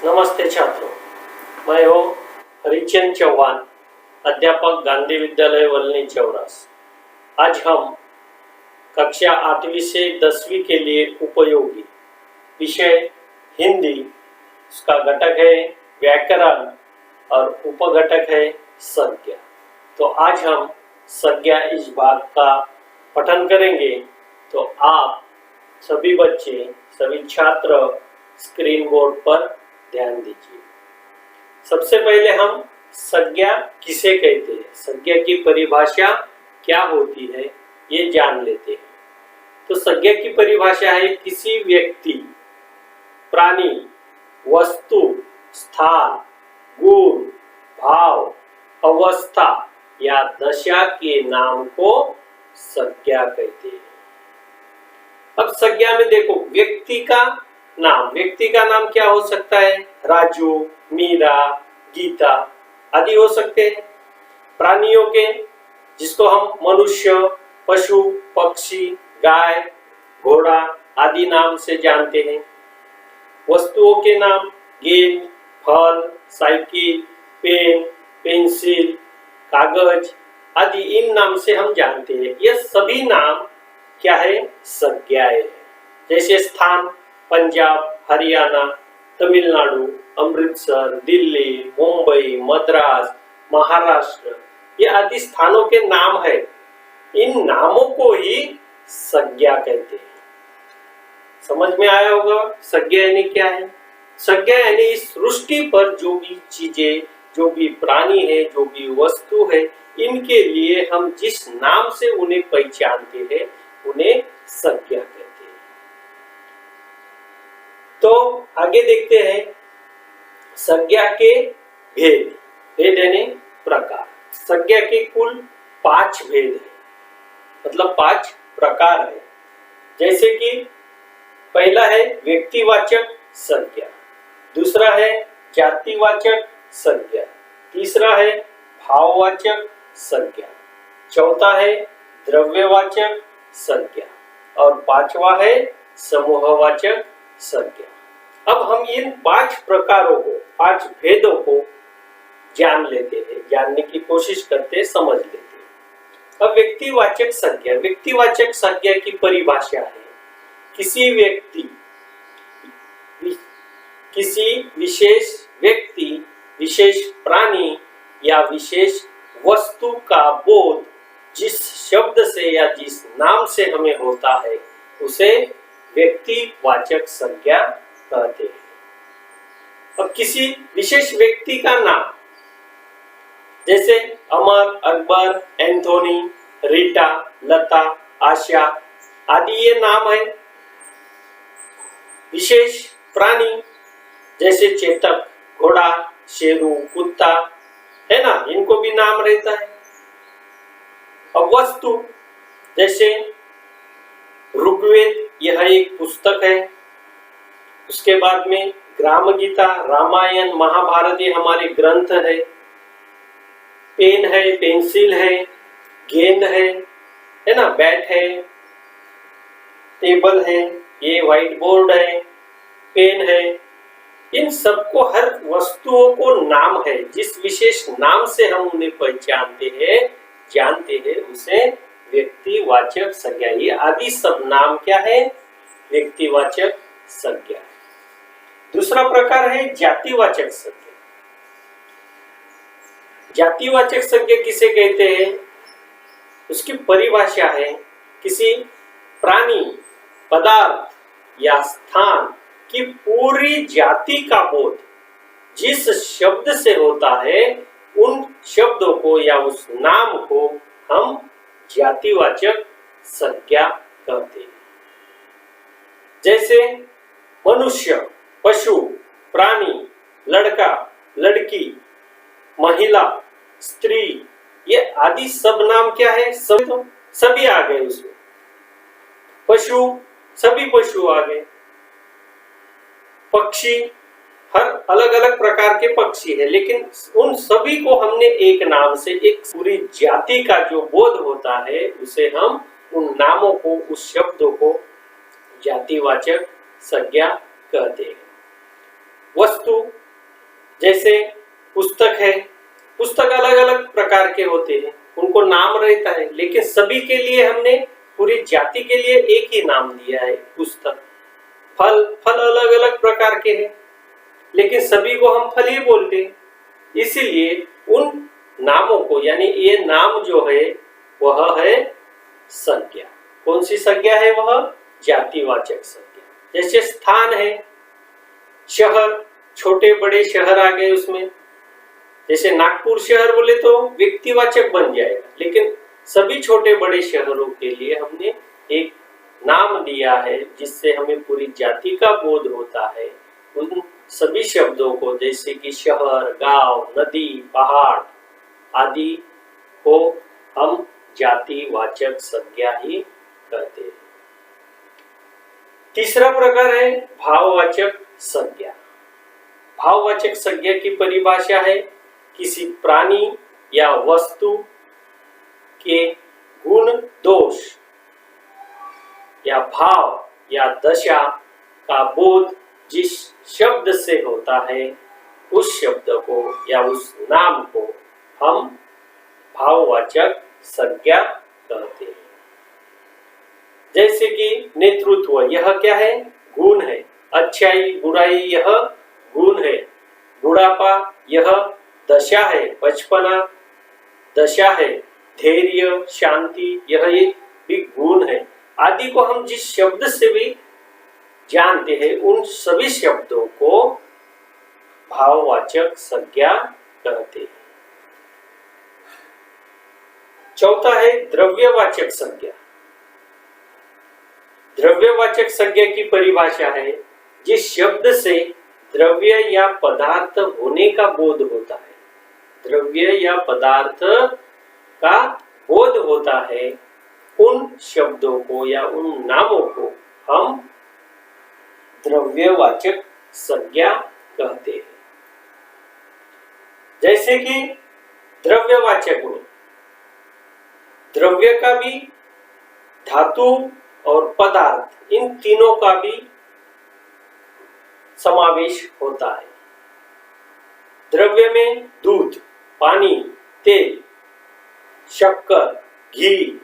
नमस्ते छात्रों, मैं हूँ हरिचंद चौहान, अध्यापक गांधी विद्यालय वलनी चौरास। आज हम कक्षा 8वीं से 10वीं के लिए उपयोगी विषय हिंदी, उसका घटक है व्याकरण और उपघटक है संज्ञा। तो आज हम संज्ञा इस भाग का पठन करेंगे। तो आप सभी बच्चे, सभी छात्र स्क्रीन बोर्ड पर ध्यान दीजिए। सबसे पहले हम संज्ञा किसे कहते हैं, संज्ञा की परिभाषा क्या होती है, ये जान लेते हैं। तो संज्ञा की परिभाषा है किसी व्यक्ति, प्राणी, वस्तु, स्थान, गुण, भाव, अवस्था या दशा के नाम को संज्ञा कहते हैं। अब संज्ञा में देखो, व्यक्ति का नाम क्या हो सकता है? राजू, मीरा, गीता आदि हो सकते हैं। प्राणियों के, जिसको हम मनुष्य, पशु, पक्षी, गाय, घोड़ा आदि नाम से जानते हैं। वस्तुओं के नाम गेंद, फल, साइकिल, पेन, पेंसिल, कागज आदि इन नाम से हम जानते हैं। ये सभी नाम क्या है? संज्ञाएं। जैसे स्थान पंजाब, हरियाणा, तमिलनाडु, अमृतसर, दिल्ली, मुंबई, मद्रास, महाराष्ट्र, ये आदि स्थानों के नाम है। इन नामों को ही संज्ञा कहते हैं। समझ में आया होगा संज्ञा यानी क्या है? संज्ञा यानी इस सृष्टि पर जो भी चीजें, जो भी प्राणी है, जो भी वस्तु है, इनके लिए हम जिस नाम से उन्हें पहचानते हैं, उन्हें संज्ञा कहते हैं। तो आगे देखते हैं संज्ञा के भेद यानी प्रकार। संज्ञा के कुल 5 भेद है, मतलब 5 प्रकार है। जैसे कि पहला है व्यक्तिवाचक संज्ञा, दूसरा है जातिवाचक संज्ञा, तीसरा है भाववाचक संज्ञा, चौथा है द्रव्यवाचक संज्ञा और पांचवा है समूहवाचक संज्ञा। अब हम इन 5 प्रकारों को, 5 भेदों को जान लेते हैं, जानने की कोशिश करते हैं, समझ लेते हैं। अब व्यक्तिवाचक संज्ञा की परिभाषा है किसी व्यक्ति, किसी विशेष व्यक्ति, विशेष प्राणी या विशेष वस्तु का बोध जिस शब्द से या जिस नाम से हमें होता है, उसे व्यक्तिवाचक संज्ञा कहते हैं। अब किसी विशेष व्यक्ति का नाम, जैसे अमर, अकबर, एंथोनी, रीटा, लता, आशा आदि ये नाम है। विशेष प्राणी जैसे चेतक, घोड़ा, शेरू, कुत्ता है ना, इनको भी नाम रहता है। अब वस्तु जैसे ऋग्वेद, यह एक पुस्तक है। उसके बाद में ग्राम गीता, रामायण, महाभारत, ये हमारे ग्रंथ है। पेन है, पेंसिल है, गेंद है ना, बैट है, टेबल है, ये व्हाइट बोर्ड है, पेन है। इन सबको, हर वस्तुओं को नाम है। जिस विशेष नाम से हम उन्हें पहचानते हैं, जानते हैं, उसे व्यक्तिवाचक संज्ञा। ये आदि सब नाम क्या है? व्यक्तिवाचक संज्ञा। दूसरा प्रकार है जातिवाचक संज्ञा। जातिवाचक संज्ञा किसे कहते हैं? उसकी परिभाषा है किसी प्राणी, पदार्थ या स्थान की पूरी जाति का बोध जिस शब्द से होता है, उन शब्दों को या उस नाम को हम जातिवाचक संज्ञा कहते हैं। जैसे मनुष्य, पशु, प्राणी, लड़का, लड़की, महिला, स्त्री, ये आदि सब नाम क्या है? सभी आ गए उसमें। पशु, सभी पशु आ गए। पक्षी, हर अलग अलग प्रकार के पक्षी है, लेकिन उन सभी को हमने एक नाम से, एक पूरी जाति का जो बोध होता है, उसे हम उन नामों को, उस शब्दों को जातिवाचक संज्ञा कहते हैं। वस्तु, जैसे पुस्तक है, पुस्तक अलग अलग प्रकार के होते हैं, उनको नाम रहता है, लेकिन सभी के लिए हमने पूरी जाति के लिए एक ही नाम दिया है, पुस्तक। फल, फल अलग अलग प्रकार के हैं, लेकिन सभी को हम फल ही बोलते हैं। इसीलिए उन नामों को, यानी ये नाम जो है वह है संज्ञा। कौन सी संज्ञा है? वह जातिवाचक संज्ञा। जैसे स्थान है, शहर, छोटे बड़े शहर आ गए उसमें। जैसे नागपुर शहर बोले तो व्यक्तिवाचक बन जाएगा, लेकिन सभी छोटे बड़े शहरों के लिए हमने एक नाम दिया है जिससे हमें पूरी जाति का बोध होता है। उन सभी शब्दों को, जैसे कि शहर, गांव, नदी, पहाड़ आदि को हम जातिवाचक संज्ञा ही कहते हैं। तीसरा प्रकार है भाववाचक संज्ञा। भाववाचक संज्ञा की परिभाषा है किसी प्राणी या वस्तु के गुण, दोष या भाव या दशा का बोध जिस शब्द से होता है, उस शब्द को या उस नाम को हम भाववाचक संज्ञा कहते हैं। जैसे कि नेतृत्व, यह क्या है? गुण है। अच्छाई, बुराई, यह गुण है। बुढ़ापा, यह दशा है। बचपना दशा है। धैर्य, शांति, यह एक भी गुण है। आदि को हम जिस शब्द से भी जानते हैं, उन सभी शब्दों को भाववाचक संज्ञा कहते हैं। चौथा है द्रव्यवाचक संज्ञा। द्रव्यवाचक संज्ञा की परिभाषा है जिस शब्द से द्रव्य या पदार्थ होने का बोध होता है। द्रव्य या पदार्थ का बोध होता है, उन शब्दों को या उन नामों को हम द्रव्यवाचक संज्ञा कहते हैं। जैसे कि द्रव्यवाचक में द्रव्य का भी, धातु और पदार्थ, इन तीनों का भी समावेश होता है। द्रव्य में दूध, पानी, तेल, शक्कर, घी,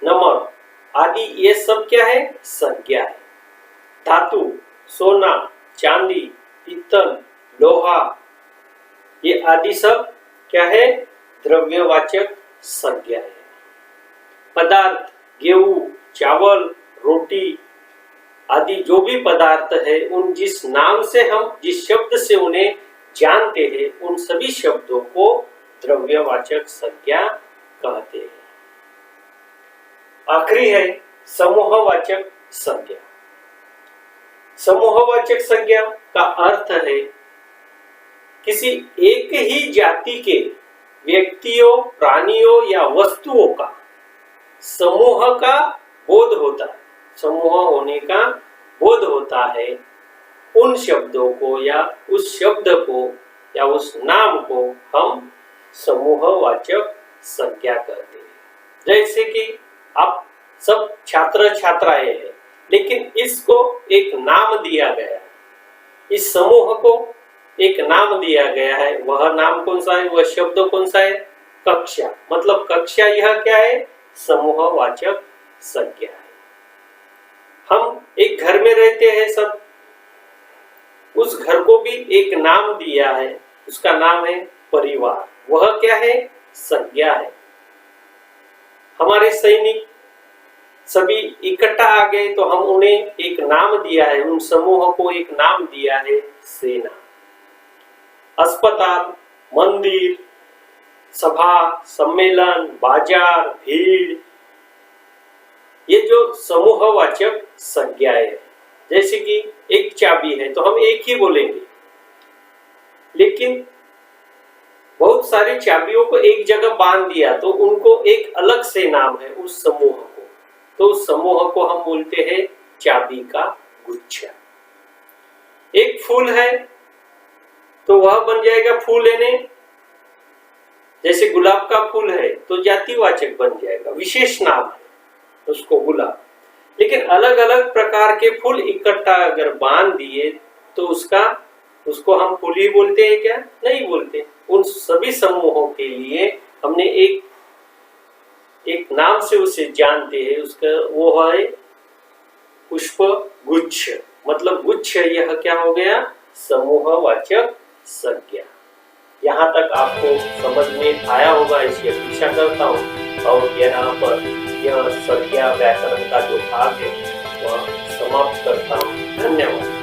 नमक आदि, ये सब क्या है? संज्ञा है। धातु, सोना, चांदी, पीतल, लोहा, ये आदि सब क्या है? द्रव्यवाचक संज्ञा है। पदार्थ, गेहूं, चावल, रोटी आदि जो भी पदार्थ है, उन जिस नाम से हम, जिस शब्द से उन्हें जानते हैं, उन सभी शब्दों को द्रव्यवाचक संज्ञा कहते हैं। आखिरी है समूहवाचक संज्ञा। समूहवाचक संज्ञा का अर्थ है किसी एक ही जाति के व्यक्तियों, प्राणियों या वस्तुओं का समूह का बोध होता है। समूह होने का बोध होता है, उन शब्दों को या उस शब्द को या उस नाम को हम समूहवाचक संज्ञा कहते हैं। जैसे कि आप सब छात्र छात्राएं हैं, लेकिन इसको एक नाम दिया गया है, इस समूह को एक नाम दिया गया है। वह नाम कौन सा है? वह शब्द कौन सा है? कक्षा। मतलब कक्षा, यह क्या है? समूहवाचक संज्ञा है। हम एक घर में रहते हैं सब, उस घर को भी एक नाम दिया है, उसका नाम है परिवार। वह क्या है? संज्ञा है। हमारे सैनिक सभी इकट्ठा आ गए तो हम उन्हें एक नाम दिया है, उन समूह को एक नाम दिया है सेना। अस्पताल, मंदिर, सभा, सम्मेलन, बाजार, भीड़, ये जो समूहवाचक संज्ञाएं हैं। जैसे कि एक चाबी है तो हम एक ही बोलेंगे, लेकिन बहुत सारी चाबियों को एक जगह बांध दिया तो उनको एक अलग से नाम है उस समूह को, तो उस समूह को हम बोलते हैं चाबी का गुच्छा। एक फूल है तो वह बन जाएगा फूल लेने। जैसे गुलाब का फूल है तो जातिवाचक बन जाएगा, विशेष नाम है उसको गुलाब। लेकिन अलग अलग प्रकार के फूल इकट्ठा अगर बांध दिए तो उसको हम फुली बोलते हैं क्या? नहीं बोलते। उन सभी समूहों के लिए हमने एक नाम से उसे जानते हैं, उसका वो है पुष्प गुच्छ। मतलब गुच्छ यह क्या हो गया? समूहवाचक संज्ञा। यहाँ तक आपको समझ में आया होगा ऐसी अपेक्षा करता हूँ, और यहाँ पर यह संज्ञा व्याकरण का जो भाग है वह समाप्त करता हूँ। धन्यवाद।